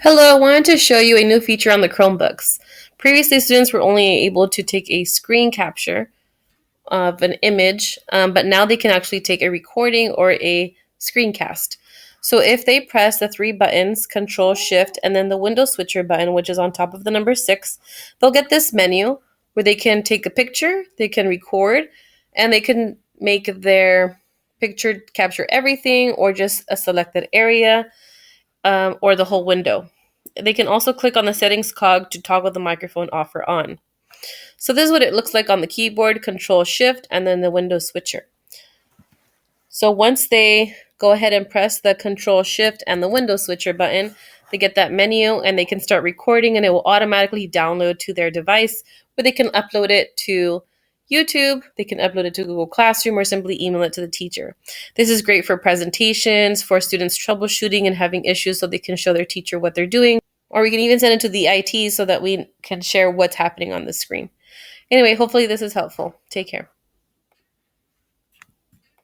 Hello, I wanted to show you a new feature on the Chromebooks. Previously, students were only able to take a screen capture of an image, but now they can actually take a recording or a screencast. So if they press the three buttons, Control Shift, and then the window switcher button, which is on top of the number 6, they'll get this menu where they can take a picture, they can record, and they can make their picture capture everything or just a selected area or the whole window. They can also click on the settings cog to toggle the microphone off or on. So this is what it looks like on the keyboard, Control Shift, and then the window switcher. So once they go ahead and press the Control Shift and the window switcher button, they get that menu and they can start recording, and it will automatically download to their device where they can upload it to YouTube, they can upload it to Google Classroom, or simply email it to the teacher. This is great for presentations, for students troubleshooting and having issues so they can show their teacher what they're doing, or we can even send it to the IT so that we can share what's happening on the screen. Anyway, hopefully this is helpful. Take care.